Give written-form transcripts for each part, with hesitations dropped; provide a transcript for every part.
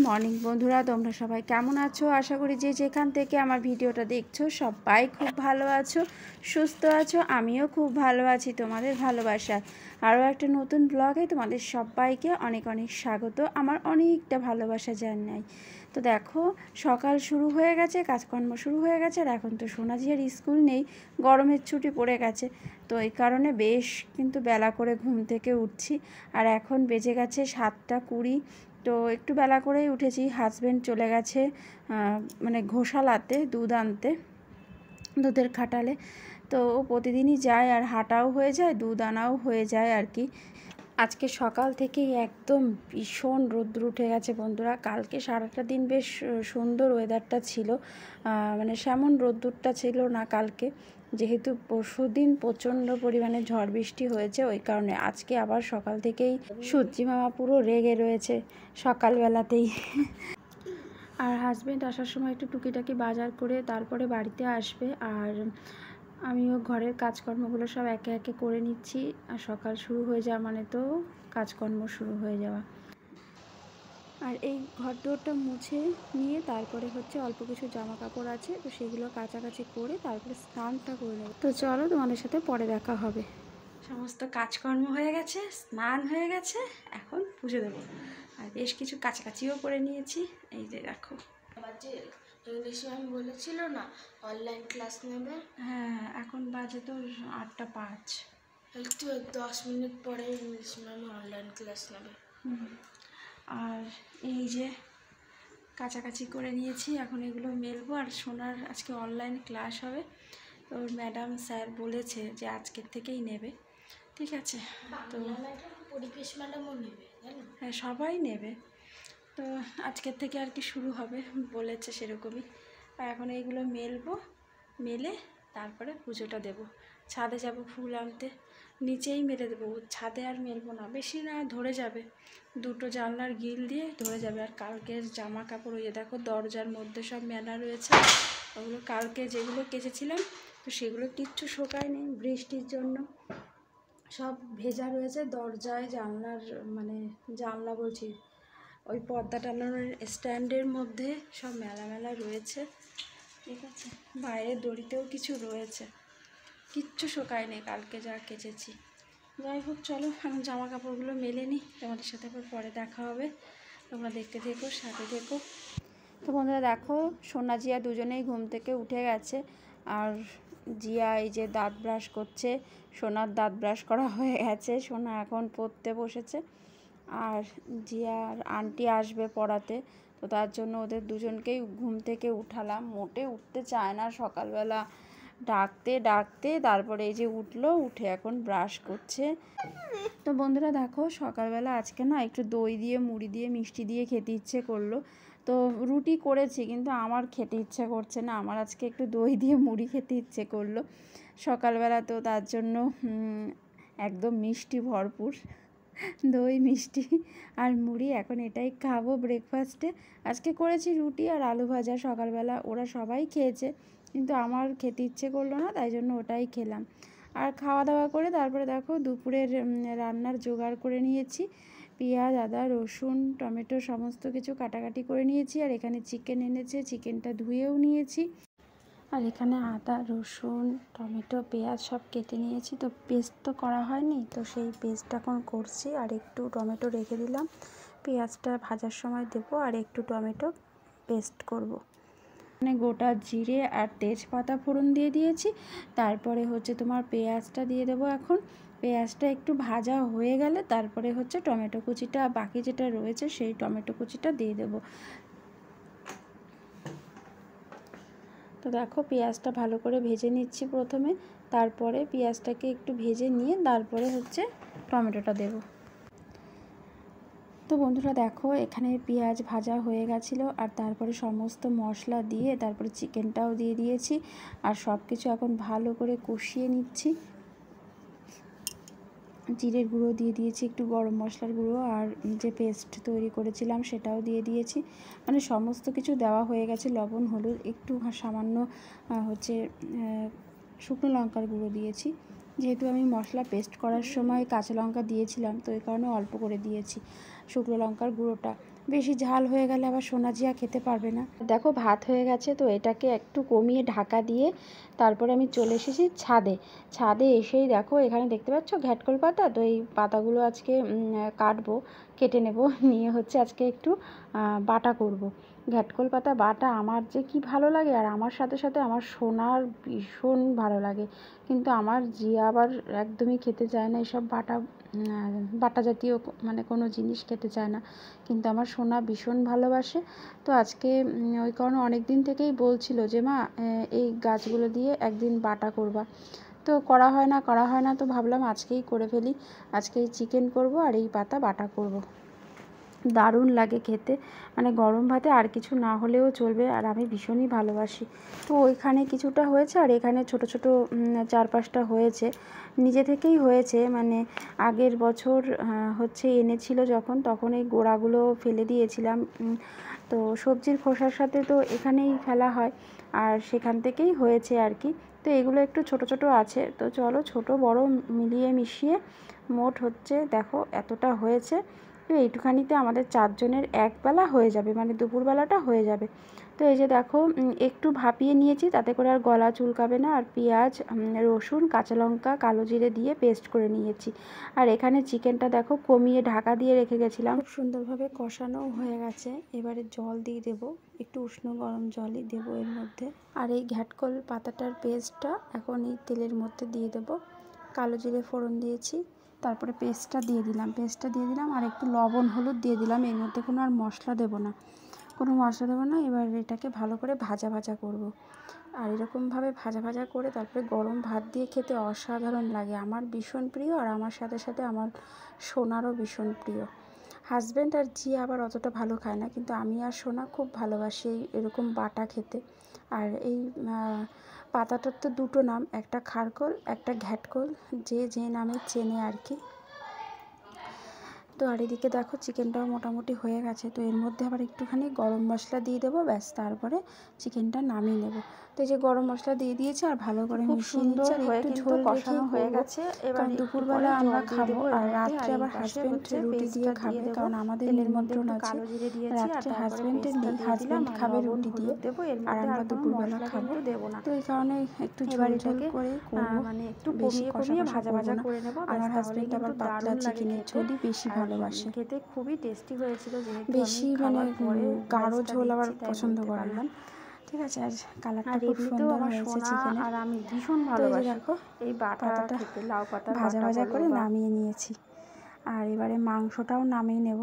Morning বন্ধুরা, তোমরা সবাই কেমন আছো? আশা করি যে যেখান থেকে আমার ভিডিওটা দেখছো সবাই খুব ভালো আছো, সুস্থ আছো। আমিও খুব ভালো আছি তোমাদের ভালোবাসায়। আরও একটা নতুন ব্লগে তোমাদের সবাইকে অনেক অনেক স্বাগত, আমার অনেকটা ভালোবাসা জানাই। তো দেখো, সকাল শুরু হয়ে গেছে, কাজকর্ম শুরু হয়ে গেছে। আর এখন তো সোনাঝিয়ার স্কুল নেই, গরমের ছুটি পড়ে গেছে, তো এই কারণে বেশ কিন্তু বেলা করে ঘুম থেকে উঠছি। আর এখন বেজে গেছে 7:20। তো একটু বেলা করেই উঠেছি। হাজব্যান্ড চলে গেছে মানে ঘোষালাতে দুধ আনতে, দুধের খাটালে। তো ও প্রতিদিনই যায়, আর হাঁটাও হয়ে যায়, দুধ আনাও হয়ে যায় আর কি। আজকে সকাল থেকেই একদম ভীষণ রোদ্র উঠে গেছে বন্ধুরা। কালকে সারাটা দিন বেশ সুন্দর ওয়েদারটা ছিল, মানে সেমন রোদ্দুরটা ছিল না কালকে, যেহেতু পরশুদিন প্রচণ্ড পরিমাণে ঝড় বৃষ্টি হয়েছে। ওই কারণে আজকে আবার সকাল থেকেই সূর্যি মামা পুরো রেগে রয়েছে সকালবেলাতেই। আর হাজব্যান্ড আসার সময় একটু টুকিটাকি বাজার করে তারপরে বাড়িতে আসবে। আর আমিও ঘরের কাজকর্মগুলো সব একে একে করে নিচ্ছি। আর সকাল শুরু হয়ে যাওয়া মানে তো কাজকর্ম শুরু হয়ে যাওয়া। আর এই ঘরদোরটা মুছে নিয়ে তারপরে হচ্ছে অল্প কিছু জামা কাপড় আছে, তো সেগুলো কাচাকাচি করে তারপরে স্নানটা করে নেব। তো চলো, তোমাদের সাথে পরে দেখা হবে। সমস্ত কাজকর্ম হয়ে গেছে, স্নান হয়ে গেছে, এখন পুজো দেবো। আর বেশ কিছু কাছাকাছিও করে নিয়েছি, এই যে দেখো। ইংলিশ ম্যাম বলেছিল না অনলাইন ক্লাস নেবে। হ্যাঁ, এখন বাজে তো 8:05। একটু 10 মিনিট পরে ইংলিশ ম্যাম অনলাইন ক্লাস নেবে। আর এই যে কাছাকাছি করে নিয়েছি, এখন এগুলো মেলবো। আর সোনার আজকে অনলাইন ক্লাস হবে, তো ম্যাডাম স্যার বলেছে যে আজকের থেকেই নেবে, ঠিক আছে। তো পরিবেশ ম্যাডামও নেবে, হ্যাঁ, সবাই নেবে। তো আজকের থেকে আর কি শুরু হবে বলেছে সেরকমই। আর এখন এইগুলো মেলবো, মেলে তারপরে পুজোটা দেব। ছাদে যাব ফুল আনতে, নিচেই মেলে দেবো, ছাদে আর মেলবো না, বেশি না ধরে যাবে, দুটো জানলার গ্রিল দিয়ে ধরে যাবে। আর কালকের জামা কাপড় ওই যে দেখো দরজার মধ্যে সব মেলা রয়েছে, ওগুলো কালকে যেগুলো কেচেছিলাম, তো সেগুলো কিচ্ছু শোকায়নি বৃষ্টির জন্য, সব ভেজা রয়েছে। দরজায় জানলার মানে জানলা বলছি, ওই পর্দা টানানোর স্ট্যান্ডের মধ্যে সব মেলা মেলা রয়েছে, ঠিক আছে। বাইরের দড়িতেও কিছু রয়েছে, কিচ্ছু শোকায়নি কালকে যা কেচেছি। যাই হোক, চলো এখন জামা কাপড়গুলো মেলে নিই, তোমাদের সাথে আবার পরে দেখা হবে। তোমরা দেখতে থেকো, সাথে থেকো। তো বন্ধুরা দেখো, সোনা জিয়া দুজনেই ঘুম থেকে উঠে গেছে। আর জিয়া এই যে দাঁত ব্রাশ করছে, সোনার দাঁত ব্রাশ করা হয়ে গেছে, সোনা এখন পড়তে বসেছে। আর জিয়ার আন্টি আসবে পড়াতে, তো তার জন্য ওদের দুজনকেই ঘুম থেকে উঠালাম। মোটে উঠতে চায় না সকালবেলা, ডাকতে ডাকতে তারপরে এই যে উঠলো, উঠে এখন ব্রাশ করছে। তো বন্ধুরা দেখো, সকালবেলা আজকে না একটু দই দিয়ে মুড়ি দিয়ে মিষ্টি দিয়ে খেতে ইচ্ছে করলো। তো রুটি করেছি, কিন্তু আমার খেতে ইচ্ছে করছে না, আমার আজকে একটু দই দিয়ে মুড়ি খেতে ইচ্ছে করলো সকালবেলা। তো তার জন্য একদম মিষ্টি ভরপুর, দই মিষ্টি আর মুড়ি, এখন এটাই খাবো ব্রেকফাস্টে। আজকে করেছি রুটি আর আলু ভাজা সকালবেলা, ওরা সবাই খেয়েছে, কিন্তু আমার খেতে ইচ্ছে করলো না, তাই জন্য ওটাই খেলাম। আর খাওয়া দাওয়া করে তারপরে দেখো দুপুরের রান্নার জোগাড় করে নিয়েছি। পেঁয়াজ, আদা, রসুন, টমেটো সমস্ত কিছু কাটাকাটি করে নিয়েছি। আর এখানে চিকেন এনেছে, চিকেনটা ধুয়েও নিয়েছি। আর এখানে আদা, রসুন, টমেটো, পেঁয়াজ সব কেটে নিয়েছি। তো পেস্ট তো করা হয়নি, তো সেই পেস্ট এখন করছি। আর একটু টমেটো রেখে দিলাম, পেঁয়াজটা ভাজার সময় দেবো, আর একটু টমেটো পেস্ট করব। মানে গোটা জিরে আর তেজপাতা ফোড়ন দিয়ে দিয়েছি। তারপরে হচ্ছে তোমার পেঁয়াজটা দিয়ে দেবো এখন। পেঁয়াজটা একটু ভাজা হয়ে গেলে তারপরে হচ্ছে টমেটো কুচিটা, বাকি যেটা রয়েছে সেই টমেটো কুচিটা দিয়ে দেবো। তো দেখো পেঁয়াজটা ভালো করে ভেজে নিচ্ছি প্রথমে, তারপরে পেঁয়াজটাকে একটু ভেজে নিয়ে তারপরে হচ্ছে টমেটোটা দেব। তো বন্ধুরা দেখো এখানে পেঁয়াজ ভাজা হয়ে গেছিলো, আর তারপরে সমস্ত মশলা দিয়ে তারপরে চিকেনটাও দিয়ে দিয়েছি, আর সব কিছু এখন ভালো করে কষিয়ে নিচ্ছি। জিরের গুঁড়ো দিয়ে দিয়েছি, একটু গরম মশলার গুঁড়ো, আর যে পেস্ট তৈরি করেছিলাম সেটাও দিয়ে দিয়েছি। মানে সমস্ত কিছু দেওয়া হয়ে গেছে, লবণ হলুদ একটু সামান্য হচ্ছে শুকনো লঙ্কার গুঁড়ো দিয়েছি। যেহেতু আমি মশলা পেস্ট করার সময় কাঁচা লঙ্কা দিয়েছিলাম, তো এই কারণে অল্প করে দিয়েছি শুকনো লঙ্কার গুঁড়োটা। বেশি ঝাল হয়ে গেলে আবার সোনাজিয়া খেতে পারবে না। দেখো ভাত হয়ে গেছে, তো এটাকে একটু কমিয়ে ঢাকা দিয়ে তারপরে আমি চলে এসেছি ছাদে এসেই দেখো এখানে দেখতে পাচ্ছ ঘ্যাটকল পাতা। তো এই পাতাগুলো আজকে কাটবো, কেটে নেব, নিয়ে হচ্ছে আজকে একটু বাটা করব। ঘ্যাটকল পাতা বাটা আমার যে কি ভালো লাগে, আর আমার সাথে সাথে আমার সোনার ভীষণ ভালো লাগে। কিন্তু আমার জিয়া আবার একদমই খেতে চায় না এসব বাটা জাতীয় মানে কোনো জিনিস খেতে চায় না, কিন্তু আমার সোনা ভীষণ ভালোবাসে। তো আজকে ওই কারণে অনেক দিন থেকেই বলছিল যে মা এই গাছগুলো দিয়ে একদিন বাটা করবা। তো করা হয় না, তো ভাবলাম আজকেই করে ফেলি। আজকেই চিকেন করব আর এই পাতা বাটা করব। দারুণ লাগে খেতে, মানে গরম ভাতে আর কিছু না হলেও চলবে, আর আমি ভীষণই ভালোবাসি। তো ওইখানে কিছুটা হয়েছে, আর এখানে ছোট ছোট 4-5টা হয়েছে, নিজে থেকেই হয়েছে। মানে আগের বছর হচ্ছে এনেছিল যখন, তখন এই গোড়াগুলো ফেলে দিয়েছিলাম। তো সবজির খোসার সাথে তো এখানেই ফেলা হয়, আর সেখান থেকেই হয়েছে আর কি। তো এগুলো একটু ছোট ছোট আছে, তো চলো ছোট বড় মিলিয়ে মিশিয়ে মোট হচ্ছে দেখো এতটা হয়েছে। তো এইটুখানিতে আমাদের 4 জনের একবেলা হয়ে যাবে, মানে দুপুরবেলাটা হয়ে যাবে। তো এই যে দেখো একটু ভাপিয়ে নিয়েছি, তাতে করে আর গলা চুলকাবে না। আর পেঁয়াজ, রসুন, কাঁচা লঙ্কা, কালো জিরে দিয়ে পেস্ট করে নিয়েছি। আর এখানে চিকেনটা দেখো কমিয়ে ঢাকা দিয়ে রেখে গেছিলাম, খুব সুন্দরভাবে কষানো হয়ে গেছে। এবারে জল দিয়ে দেবো, একটু উষ্ণ গরম জলই দেবো এর মধ্যে। আর এই ঘ্যাটকল পাতাটার পেস্টটা এখন এই তেলের মধ্যে দিয়ে দেবো। কালো জিরে ফোড়ন দিয়েছি, তারপরে পেস্টটা দিয়ে দিলাম, আর একটু লবণ হলুদ দিয়ে দিলাম। এর মধ্যে কোনো আর মশলা দেবো না, এবার এটাকে ভালো করে ভাজা করব। আর এরকমভাবে ভাজা করে তারপরে গরম ভাত দিয়ে খেতে অসাধারণ লাগে। আমার ভীষণ প্রিয়, আর আমার সাথে সাথে আমার সোনারও ভীষণ প্রিয়। হাজব্যান্ড আর জি আবার অতটা ভালো খায় না, কিন্তু আমি আর সোনা খুব ভালোবাসি এরকম বাটা খেতে। আর এই পাতাটার তো দুটো নাম, একটা খারকোল, একটা ঘ্যাটকল, যে নামে চেনে আর কি। তো আর এদিকে দেখো চিকেনটাও মোটামুটি হয়ে গেছে। তো এর মধ্যে আবার একটুখানি গরম মশলা দিয়ে দেবো, ব্যাস তারপরে চিকেনটা নামিয়ে নেব। তো এই যে গরম মশলা দিয়ে দিয়েছি, আর ভালো করে মিশিয়ে নিচ্ছি। আর একটু ঝোল কষানো হয়ে গেছে। কারণ দুপুরবেলা আমরা খাবো, আর রাত্রে আবার হাজব্যান্ড রুটি দিয়ে খাবে, কারণ আমাদের নিমন্ত্রণ আছে। রাত্রে হাজব্যান্ডের নেই, হাজব্যান্ড খাবে রুটি দিয়ে, আর আমরা দুপুরবেলা খাবো। তো এই কারণে একটু ঝোল করে করবো, মানে একটু বেশি কষিয়ে ভাজা করে নেবো। আমার হাজব্যান্ড আবার পাতলা চিকেনের ঝোলই বেশি ভালোবাসে, খেতে খুবই টেস্টি হয়েছিল। যেহেতু বেশি মানে গাঢ় ঝোল আবার পছন্দ করে না। ঠিক আছে, আর কালারটা খুব সুন্দর হয়েছে চিকেনের। আর আমি ভীষণ ভালোবাসি। দেখো এই পাতাটা লাউ পাতা ভাজা করে নামিয়ে নিয়েছি। আর এবারে মাংসটাও নামিয়ে নেব।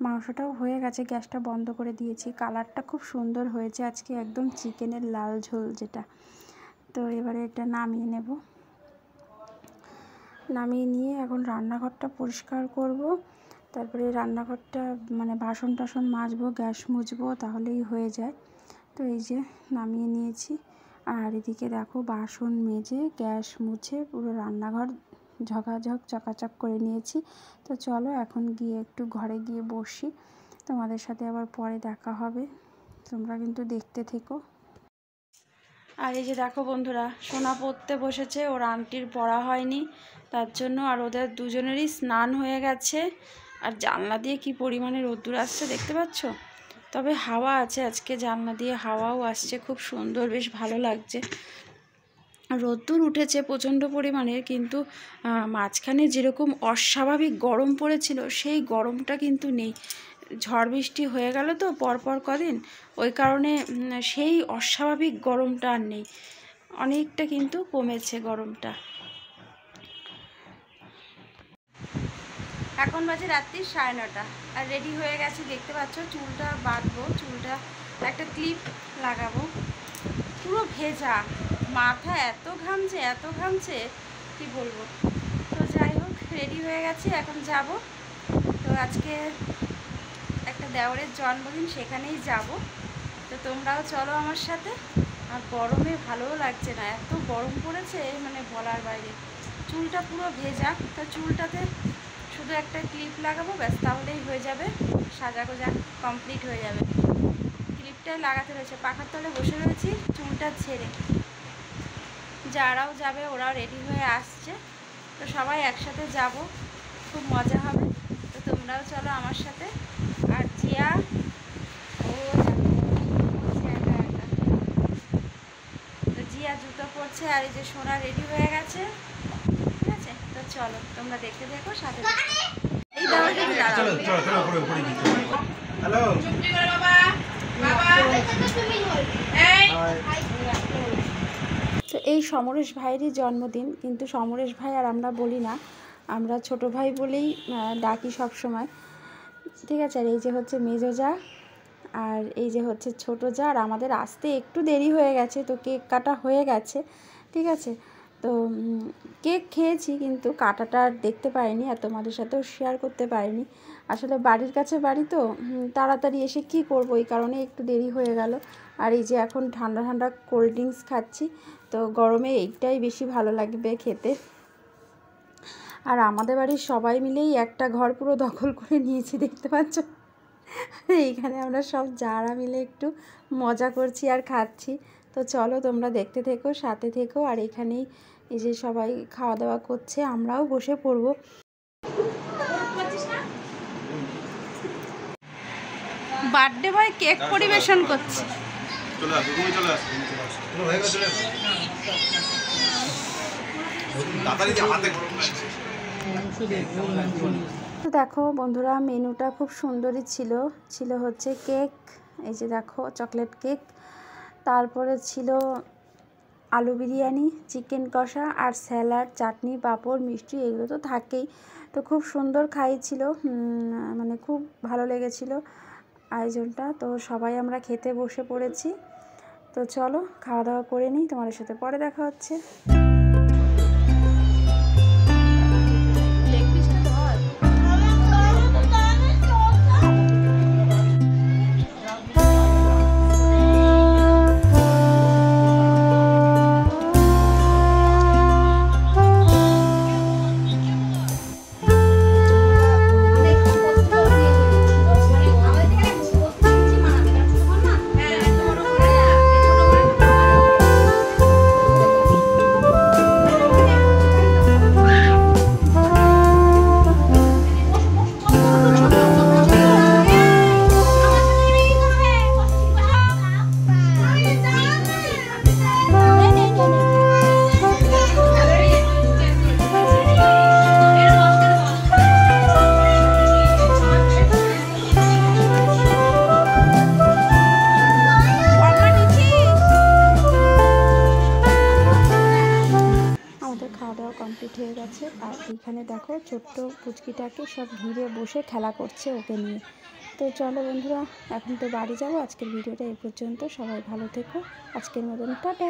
মাংসটাও হয়ে গেছে, গ্যাসটা বন্ধ করে দিয়েছি। কালারটা খুব সুন্দর হয়েছে আজকে, একদম চিকেনের লাল ঝোল যেটা। তো এবারে এটা নামিয়ে নেব। নামিয়ে নিয়ে এখন রান্নাঘরটা পরিষ্কার করব। তারপরে রান্নাঘরটা মানে বাসন টাসন মাজবো, গ্যাস মুছবো, তাহলেই হয়ে যায়। তো এই যে নামিয়ে নিয়েছি। আর এদিকে দেখো বাসন মেজে গ্যাস মুছে পুরো রান্নাঘর ঝকাঝক চকাচক করে নিয়েছি। তো চলো এখন গিয়ে একটু ঘরে গিয়ে বসি, তোমাদের সাথে আবার পরে দেখা হবে। তোমরা কিন্তু দেখতে থেকো। আর এই যে দেখো বন্ধুরা, সোনা পড়তে বসেছে, ওর আন্টির পড়া হয়নি তার জন্য। আর ওদের দুজনেরই স্নান হয়ে গেছে। আর জানলা দিয়ে কি পরিমাণে রোদ্দুর আসছে দেখতে পাচ্ছ। তবে হাওয়া আছে আজকে, জানলা দিয়ে হাওয়াও আসছে, খুব সুন্দর, বেশ ভালো লাগছে। রোদ্দুর উঠেছে প্রচণ্ড পরিমাণের, কিন্তু মাঝখানে যেরকম অস্বাভাবিক গরম পড়েছিল সেই গরমটা কিন্তু নেই। ঝড় বৃষ্টি হয়ে গেল তো পরপর কদিন, ওই কারণে সেই অস্বাভাবিক গরমটা আর নেই, অনেকটা কিন্তু কমেছে গরমটা। এখন বাজে রাত্রি 9:30 আর রেডি হয়ে গেছে, দেখতে পাচ্ছ। চুলটা বাঁধবো, চুলটা একটা ক্লিপ লাগাবো, পুরো ভেজা, মাথা এত ঘামছে কি বলবো। তো যাই হোক, রেডি হয়ে গেছি, এখন যাব। তো আজকে একটা দেওরের জন্মদিন, সেখানেই যাব। তো তোমরাও চলো আমার সাথে। আর গরমে ভালোও লাগছে না, এত গরম পড়েছে মানে বলার বাইরে। চুলটা পুরো ভেজা, তো চুলটাতে শুধু একটা ক্লিপ লাগাবো, ব্যাস, তাহলেই হয়ে যাবে, সাজাগোজা কমপ্লিট হয়ে যাবে। ক্লিপটাই লাগাতে রয়েছে, পাখার তলে বসে রয়েছি চুলটা ছেড়ে। যারাও যাবে ওরাও রেডি হয়ে আসছে, তো সবাই একসাথে যাব, খুব মজা হবে। তো তোমরাও চলো আমার সাথে। আর জিয়া, ও একা একা, তো জিয়া জুতো পরছে, আর এই যে সোনা রেডি হয়ে গেছে, ঠিক আছে। তো চলো তোমরা দেখতে দেখো, সাথে এই দাওয়াটা চলো চলো চলো করে উপরে দিতে। হ্যালো তো এই সমরেশ ভাইয়েরই জন্মদিন, কিন্তু সমরেশ ভাই আর আমরা বলি না, আমরা ছোট ভাই বলেই ডাকি সব সময়, ঠিক আছে। আর এই যে হচ্ছে মেজো যা, আর এই যে হচ্ছে ছোটো যা। আর আমাদের আসতে একটু দেরি হয়ে গেছে, তো কেক কাটা হয়ে গেছে, ঠিক আছে। তো কেক খেয়েছি, কিন্তু কাটাটা আর দেখতে পাইনি, আর তোমাদের সাথেও শেয়ার করতে পারিনি। আসলে বাড়ির কাছে বাড়ি তো, তাড়াতাড়ি এসে কি করব, এই কারণে একটু দেরি হয়ে গেল। আর এই যে এখন ঠান্ডা ঠান্ডা কোল্ড ড্রিঙ্কস খাচ্ছি, তো গরমে এইটাই বেশি ভালো লাগবে খেতে। আর আমাদের বাড়ির সবাই মিলেই একটা ঘর পুরো দখল করে নিয়েছি, দেখতে পাচ্ছ। এইখানে আমরা সব যারা মিলে একটু মজা করছি আর খাচ্ছি। তো চলো তোমরা দেখতে থেকো, সাথে থেকো। আর এখানেই এই যে সবাই খাওয়া দাওয়া করছে, আমরাও বসে পড়বো। বার্থডে বয় কেক পরিবেশন করছে। চলে আসো, তুমি চলে আসো, চলো হয়ে গেছে, চলে আসো। তাড়াতাড়ি যে হাতে গরম লাগছে। তো দেখো বন্ধুরা, মেনুটা খুব সুন্দরই ছিল হচ্ছে কেক, এই যে দেখো চকলেট কেক, তারপরে ছিল আলু বিরিয়ানি, চিকেন কষা, আর স্যালাড, চাটনি, পাঁপড়, মিষ্টি, এগুলো তো থাকেই। তো খুব সুন্দর খাইছিল, মানে খুব ভালো লেগেছিল আয়োজনটা। তো সবাই আমরা খেতে বসে পড়েছি। তো চলো খাওয়া দাওয়া করে নিই, তোমাদের সাথে পরে দেখা হচ্ছে। কমপ্লিট হয়ে গেছে। আর এইখানে দেখো ছোট্ট পুচকিটাকে সব ঘিরে বসে খেলা করছে ওকে নিয়ে। তো চলো বন্ধুরা, এখন তো বাড়ি যাবো। আজকের ভিডিওটা এই পর্যন্ত, সবাই ভালো থেকো, আজকের মতন টাটা।